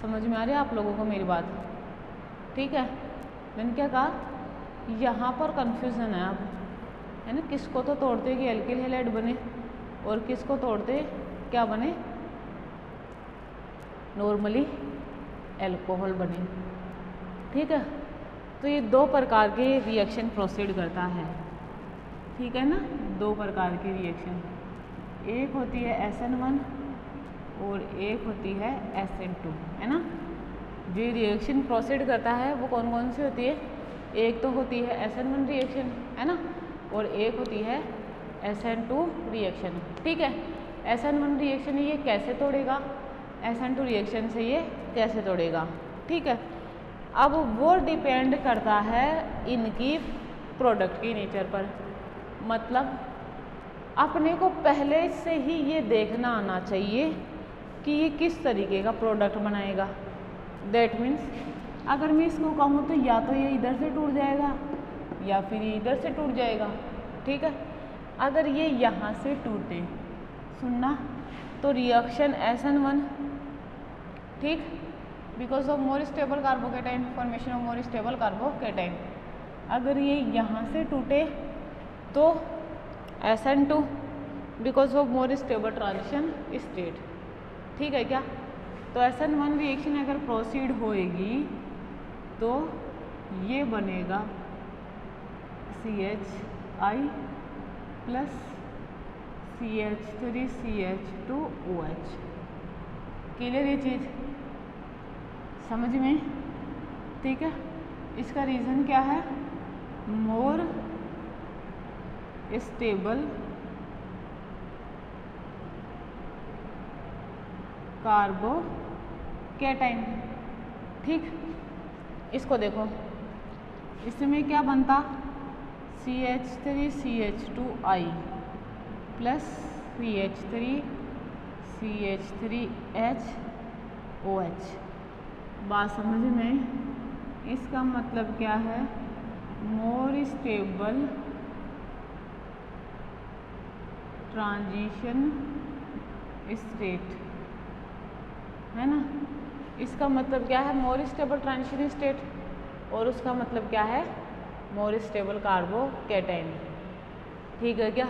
समझ में आ रही है आप लोगों को मेरी बात? ठीक है, मैंने क्या कहा, यहाँ पर कंफ्यूजन है अब, है ना। किसको तो तोड़ते कि एल्किल हैलाइड बने और किसको तोड़ते क्या बने, नॉर्मली अल्कोहल बने। ठीक है, तो ये दो प्रकार के रिएक्शन प्रोसीड करता है। ठीक है ना, दो प्रकार की रिएक्शन, एक होती है SN1 और एक होती है SN2, है ना। जो रिएक्शन प्रोसीड करता है वो कौन कौन सी होती है, एक तो होती है SN1 रिएक्शन, है ना, और एक होती है SN2 रिएक्शन। ठीक है, SN1 रिएक्शन ये कैसे तोड़ेगा, SN2 रिएक्शन से ये कैसे तोड़ेगा। ठीक है, अब वो डिपेंड करता है इनकी प्रोडक्ट की नेचर पर। मतलब अपने को पहले से ही ये देखना आना चाहिए कि ये किस तरीके का प्रोडक्ट बनाएगा। दैट मीन्स अगर मैं इसको कहूँ तो या तो ये इधर से टूट जाएगा या फिर ये इधर से टूट जाएगा। ठीक है, अगर ये यहाँ से टूटे, सुनना, तो रिएक्शन SN1, ठीक, because of more stable carbocation, formation of more stable carbocation. अगर ये यहाँ से टूटे तो SN2, because of more stable transition state. ठीक है क्या, तो SN1 रिएक्शन अगर प्रोसीड होएगी तो ये बनेगा CHI प्लस CH3CH2OH। क्लियर ये चीज़ समझ में? ठीक है, इसका रीज़न क्या है, मोर स्टेबल कार्बोकेटाइन। ठीक, इसको देखो, इसमें क्या बनता, CH3CH2I प्लस CH3CH3HOH। बात समझ में? इसका मतलब क्या है, मोर स्टेबल ट्रांजिशन स्टेट, है ना। इसका मतलब क्या है, मोर स्टेबल ट्रांजिशन स्टेट, और उसका मतलब क्या है, मोर स्टेबल कार्बोकेटाइन। ठीक है क्या,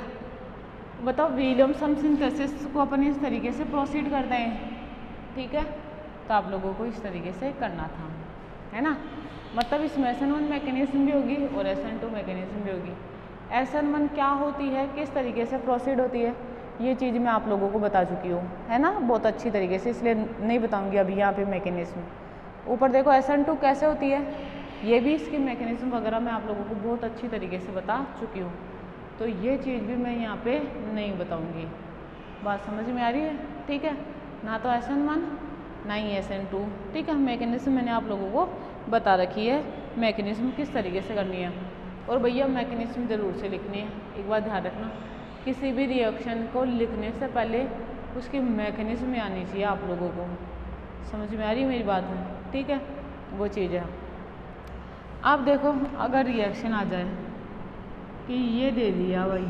बताओ, विलियमसन सिंथेसिस को अपन इस तरीके से प्रोसीड करते हैं। ठीक है, तो आप लोगों को इस तरीके से करना था, है ना। मतलब इसमें SN1 मैकेनिज्म भी होगी और SN2 मैकेनिज्म भी होगी। SN1 क्या होती है, किस तरीके से प्रोसीड होती है, ये चीज़ मैं आप लोगों को बता चुकी हूँ, है ना, बहुत अच्छी तरीके से, इसलिए नहीं बताऊँगी अभी यहाँ पे मैकेनिज्म। ऊपर देखो SN2 कैसे होती है, ये भी इसकी मैकेनिज्म वगैरह मैं आप लोगों को बहुत अच्छी तरीके से बता चुकी हूँ, तो ये चीज़ भी मैं यहाँ पे नहीं बताऊँगी। बात समझ में आ रही है? ठीक है, ना तो SN1 ना ही SN2। ठीक है, मैकेनिज्म मैंने आप लोगों को बता रखी है, मैकेनिज्म किस तरीके से करनी है। और भैया मैकेनिज्म ज़रूर से लिखनी है, एक बात ध्यान रखना, किसी भी रिएक्शन को लिखने से पहले उसकी मैकेनिज्म में आनी चाहिए आप लोगों को। समझ में आ रही है मेरी बात है? ठीक है, वो चीज़ है। अब देखो, अगर रिएक्शन आ जाए कि ये दे दिया भाई,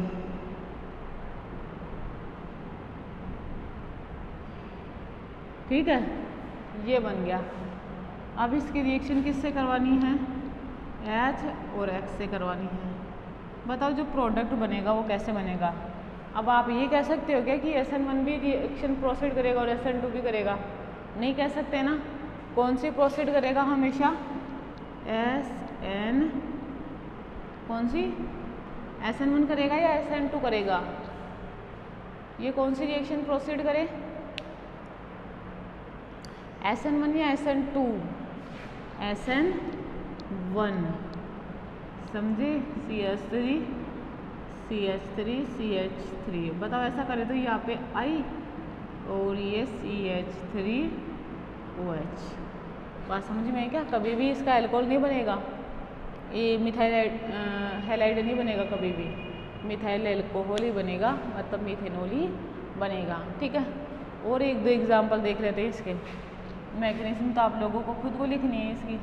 ठीक है, ये बन गया। अब इसकी रिएक्शन किससे करवानी है, H और X से करवानी है। बताओ जो प्रोडक्ट बनेगा वो कैसे बनेगा। अब आप ये कह सकते हो क्या कि SN1 भी रिएक्शन प्रोसीड करेगा और SN2 भी करेगा? नहीं कह सकते ना। कौन सी प्रोसीड करेगा हमेशा, SN, कौन सी, SN1 करेगा या SN2 करेगा? ये कौन सी रिएक्शन प्रोसीड करे, SN1 या SN2? SN1, समझे, CH3CH3 बताओ ऐसा करे तो यहाँ पे I और ये CH3OH। बात समझ में है क्या? कभी भी इसका अल्कोहल नहीं बनेगा, ये मिथाइल हैलाइड नहीं बनेगा, कभी भी मिथाइल अल्कोहल ही बनेगा, मतलब मिथेनॉल ही बनेगा। ठीक है, और एक दो एग्जाम्पल देख लेते हैं इसके। मैकेनिज्म तो आप लोगों को खुद को लिखनी है इसकी।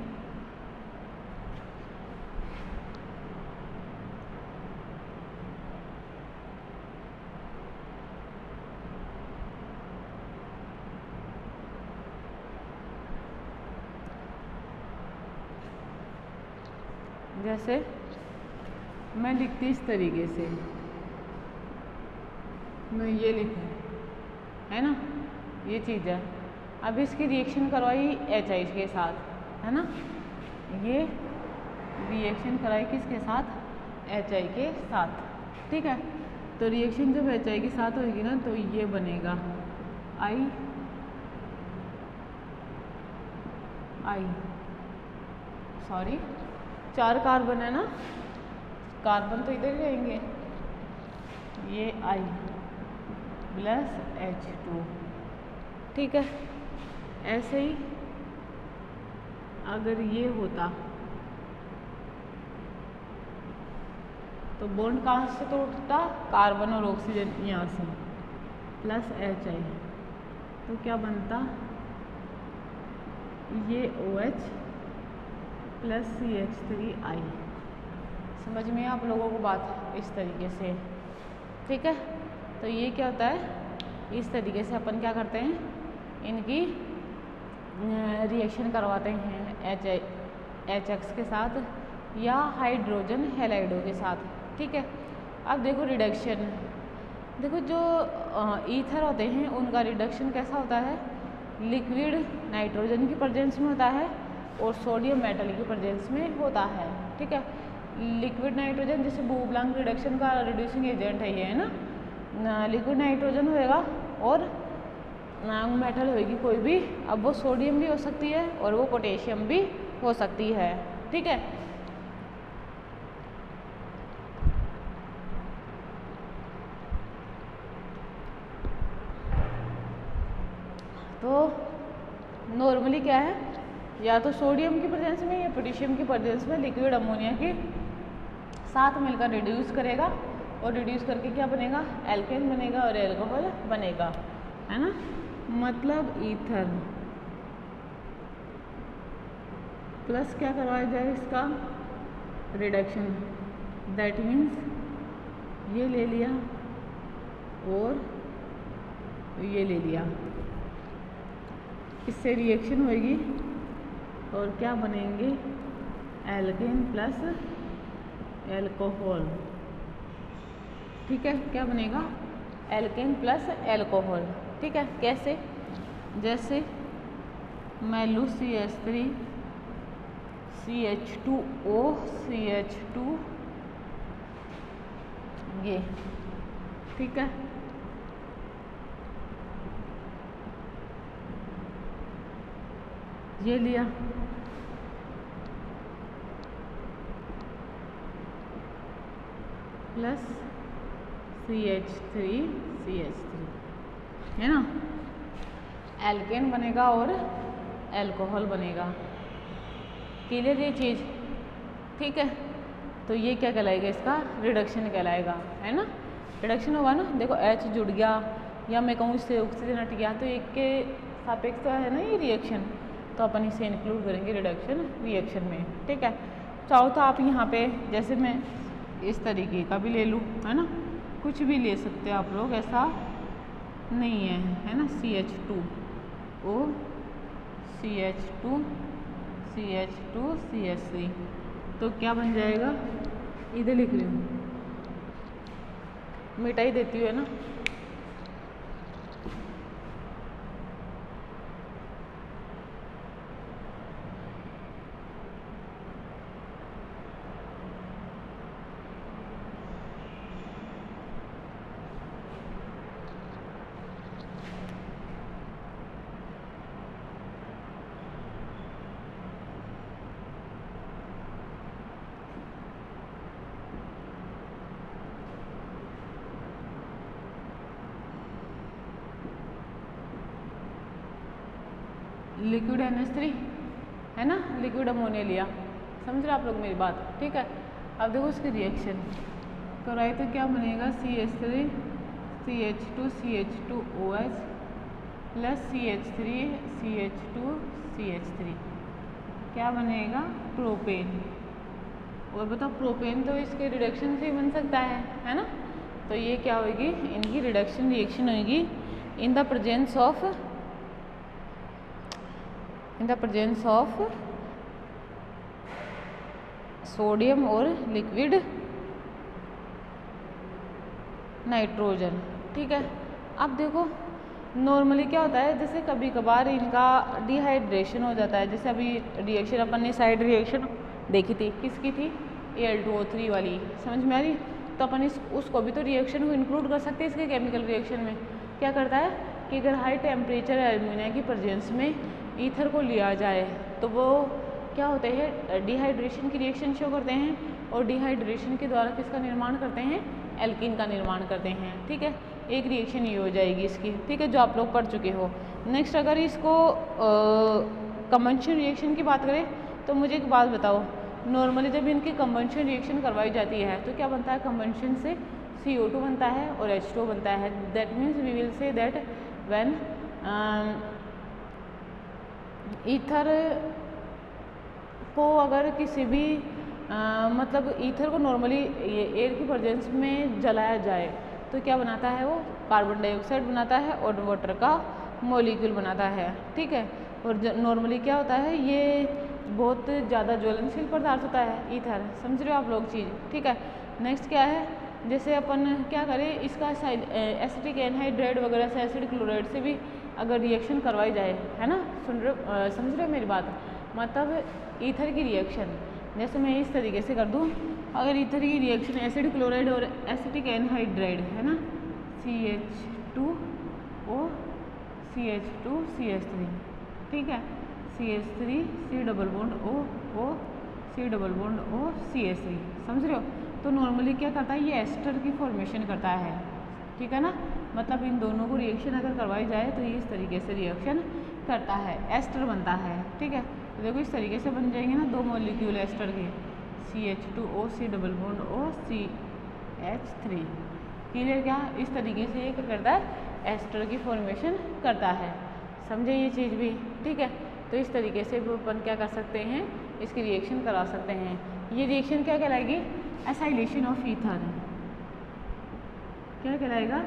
जैसे मैं लिखती इस तरीके से, मैं ये लिखूँ, है ना, ये चीज़ है। अब इसकी रिएक्शन करवाई HI के साथ, है ना, ये रिएक्शन कराई किसके साथ, HI के साथ, ठीक है। तो रिएक्शन जब HI के साथ होगी ना तो ये बनेगा सॉरी 4 कार्बन है ना, कार्बन तो इधर ही रहेंगे, ये I प्लस H2, ठीक है। ऐसे ही अगर ये होता तो बॉन्ड कहाँ से टूटता, कार्बन और ऑक्सीजन यहाँ से, प्लस HI, तो क्या बनता, ये OH प्लस CH3I। समझ में आप लोगों को बात इस तरीके से, ठीक है। तो ये क्या होता है, इस तरीके से अपन क्या करते हैं, इनकी रिएक्शन करवाते हैं HX के साथ या हाइड्रोजन हैलाइडों के साथ, ठीक है। अब देखो रिडक्शन, देखो जो ईथर होते हैं उनका रिडक्शन कैसा होता है, लिक्विड नाइट्रोजन की प्रेजेंस में होता है और सोडियम मेटल की प्रेजेंस में होता है, ठीक है। लिक्विड नाइट्रोजन जैसे बूबलांग रिडक्शन का रिड्यूसिंग एजेंट है ये, है ना, लिक्विड नाइट्रोजन होएगा और मेटल होएगी कोई भी, अब वो सोडियम भी हो सकती है और वो पोटेशियम भी हो सकती है, ठीक है। तो नॉर्मली क्या है, या तो सोडियम की प्रेजेंस में या पोटेशियम की प्रेजेंस में लिक्विड अमोनिया के साथ मिलकर रिड्यूस करेगा और रिड्यूस करके क्या बनेगा, एल्केन बनेगा और एल्कोहल बनेगा, है ना। मतलब ईथर प्लस क्या करवाया जाए इसका रिडक्शन, दैट मीन्स ये ले लिया और ये ले लिया, इससे रिएक्शन होगी और क्या बनेंगे, एल्केन प्लस एल्कोहल, ठीक है। क्या बनेगा, एल्केन प्लस एल्कोहल, ठीक है। कैसे, जैसे मैं लूँ CH3 CH2O CH2 ये, ठीक है। ये लिया, प्लस CH3 है ना, एल्केन बनेगा और एल्कोहल बनेगा, क्लियर ये चीज़, ठीक है। तो ये क्या कहलाएगा, इसका रिडक्शन कहलाएगा, है ना, रिडक्शन होगा ना। देखो H जुड़ गया या मैं कहूँ इससे ऑक्सीजन हट गया तो एक के सापेक्ष तो है ना ये रिएक्शन, तो अपन इसे इंक्लूड करेंगे रिडक्शन रिएक्शन में, ठीक है। चाहो तो आप यहाँ पे जैसे मैं इस तरीके का भी ले लूँ, है ना, कुछ भी ले सकते हैं आप लोग, ऐसा नहीं है ना। CH2O CH2 CH2 CH3, तो क्या बन जाएगा, इधर लिख रही हूँ, मिटाई देती हूँ, है ना। लिक्विड NH3 है ना, लिक्विड अमोनिया लिया, समझ रहे आप लोग मेरी बात, ठीक है। अब देखो इसकी रिएक्शन कराई तो क्या बनेगा, CH3 CH2 CH2OH plus CH3 CH2 CH3 क्या बनेगा? प्रोपेन। और बताओ प्रोपेन तो इसके रिडक्शन से ही बन सकता है ना? तो ये क्या होगी? इनकी रिडक्शन रिएक्शन होगी इन द प्रेजेंस ऑफ सोडियम और लिक्विड नाइट्रोजन। ठीक है, अब देखो नॉर्मली क्या होता है, जैसे कभी कभार इनका डिहाइड्रेशन हो जाता है। जैसे अभी रिएक्शन अपन ने साइड रिएक्शन देखी थी, किसकी थी? Al2O3 वाली, समझ में आ रही? तो अपन उसको भी तो रिएक्शन को इंक्लूड कर सकते हैं इसके केमिकल रिएक्शन में। क्या करता है कि अगर हाई टेम्परेचर एल्यूमिनिया की प्रेजेंस में ईथर को लिया जाए तो वो क्या होते हैं? डिहाइड्रेशन की रिएक्शन शो करते हैं, और डिहाइड्रेशन के द्वारा किसका निर्माण करते हैं? एल्कीन का निर्माण करते हैं। ठीक है, एक रिएक्शन ये हो जाएगी इसकी। ठीक है, जो आप लोग पढ़ चुके हो। नेक्स्ट अगर इसको कंबंशन रिएक्शन की बात करें तो मुझे एक बात बताओ, नॉर्मली जब इनकी कंबंशन रिएक्शन करवाई जाती है तो क्या बनता है? कंबंशन से CO2 बनता है और H2O बनता है। That means we will say that when ether को अगर किसी भी मतलब ईथर को नॉर्मली एयर की प्रेजेंस में जलाया जाए तो क्या बनाता है? वो कार्बन डाइऑक्साइड बनाता है और वाटर का मॉलिक्यूल बनाता है। ठीक है, और नॉर्मली क्या होता है? ये बहुत ज़्यादा ज्वलनशील पदार्थ होता है ईथर, समझ रहे हो आप लोग चीज़? ठीक है, नेक्स्ट क्या है? जैसे अपन क्या करें, इसका एसिटिक एनहाइड्राइड वगैरह से, एसिड क्लोराइड से भी अगर रिएक्शन करवाई जाए, है ना? समझ रहे हो मेरी बात? मतलब ईथर की रिएक्शन जैसे मैं इस तरीके से कर दूँ, अगर ईथर की रिएक्शन एसिड क्लोराइड और एसिटिक एनहाइड्राइड, है ना, CH2O CH2 CH3, ठीक है, CH3 C double bond O C double bond O CH3, समझ रहे हो? तो नॉर्मली क्या करता है? ये एस्टर की फॉर्मेशन करता है। ठीक है ना, मतलब इन दोनों को रिएक्शन अगर करवाई जाए तो ये इस तरीके से रिएक्शन करता है, एस्टर बनता है। ठीक है, तो देखो इस तरीके से बन जाएंगे ना दो मॉलिक्यूल एस्टर के, CH2O C double bond O CH3। Clear? क्या इस तरीके से ये क्या करता है? एस्टर की फॉर्मेशन करता है। समझे ये चीज़ भी? ठीक है, तो इस तरीके से अपन क्या कर सकते हैं? इसकी रिएक्शन करा सकते हैं। ये रिएक्शन क्या कहलाएगी? Acylation of ether. क्या कहलाएगा?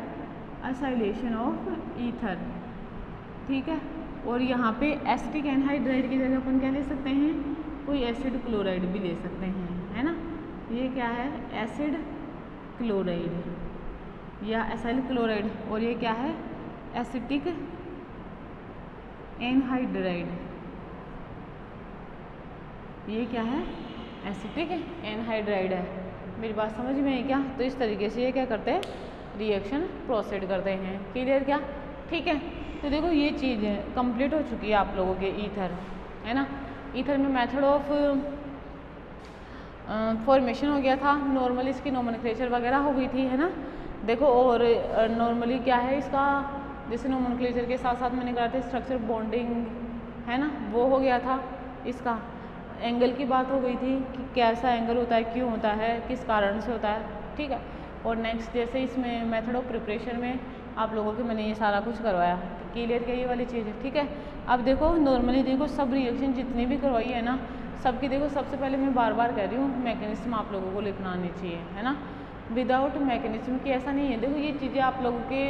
Acylation of ether. ठीक है, और यहाँ पे एसिटिक एनहाइड्राइड की जगह अपन क्या ले सकते हैं? कोई एसिड क्लोराइड भी ले सकते हैं, है ना? ये क्या है? एसिड क्लोराइड या एसाइल क्लोराइड, और ये क्या है? Acetic anhydride. ये क्या है? एसिटिक एनहाइड्राइड है। मेरी बात समझ में है क्या? तो इस तरीके से ये क्या करते हैं? रिएक्शन प्रोसीड करते हैं। क्लियर? क्या ठीक है? तो देखो ये चीज़ कंप्लीट हो चुकी है आप लोगों के ईथर, है ना? ईथर में मेथड ऑफ फॉर्मेशन हो गया था, नॉर्मली इसकी नोमेनक्लेचर वगैरह हो गई थी, है ना? देखो, और नॉर्मली क्या है इसका, जैसे नोमेनक्लेचर के साथ साथ मैंने कहा था स्ट्रक्चर बॉन्डिंग, है ना, वो हो गया था। इसका एंगल की बात हो गई थी कि कैसा एंगल होता है, क्यों होता है, किस कारण से होता है। ठीक है, और नेक्स्ट जैसे इसमें मेथड ऑफ प्रिपरेशन में आप लोगों के मैंने ये सारा कुछ करवाया। क्लियर क्या ये वाली चीज़ है? ठीक है, अब देखो नॉर्मली देखो सब रिएक्शन जितनी भी करवाई है ना, सबकी देखो सबसे पहले मैं बार बार कह रही हूँ मैकेनिज्म आप लोगों को लिखना आनी चाहिए, है ना? विदाउट मैकेनिज्म की ऐसा नहीं है। देखो ये चीज़ें आप लोगों के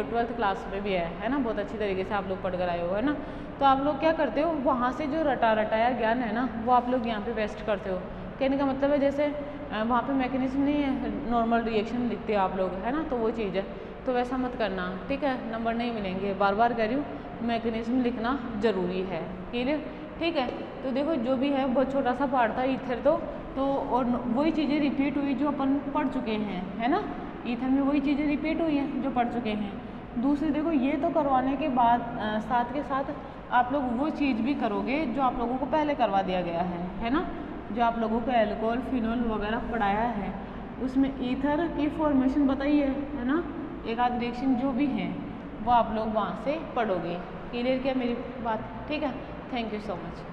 12th क्लास में भी है ना, बहुत अच्छी तरीके से आप लोग पढ़ कर आए हो, है ना? तो आप लोग क्या करते हो, वहाँ से जो रटाया ज्ञान है ना, वो आप लोग यहाँ पे वेस्ट करते हो। कहने का मतलब है जैसे वहाँ पे मैकेनिज्म नहीं है, नॉर्मल रिएक्शन लिखते हो आप लोग, है ना? तो वो चीज़ है, तो वैसा मत करना, ठीक है? नंबर नहीं मिलेंगे। बार बार कह रही हूँ मैकेनिज्म लिखना ज़रूरी है। क्लियर? ठीक है, तो देखो जो भी है बहुत छोटा सा पार्ट था ईथर तो और वही चीज़ें रिपीट हुई जो अपन पढ़ चुके हैं, है ना? ईथर में वही चीज़ें रिपीट हुई हैं जो पढ़ चुके हैं। दूसरी देखो ये तो करवाने के बाद साथ के साथ आप लोग वो चीज़ भी करोगे जो आप लोगों को पहले करवा दिया गया है ना? जो आप लोगों को एल्कोहल फिनॉल वगैरह पढ़ाया है उसमें ईथर की फॉर्मेशन बताई है ना? एक आध रिएक्शन जो भी है वो आप लोग वहाँ से पढ़ोगे। क्लियर क्या मेरी बात? ठीक है, थैंक यू सो मच।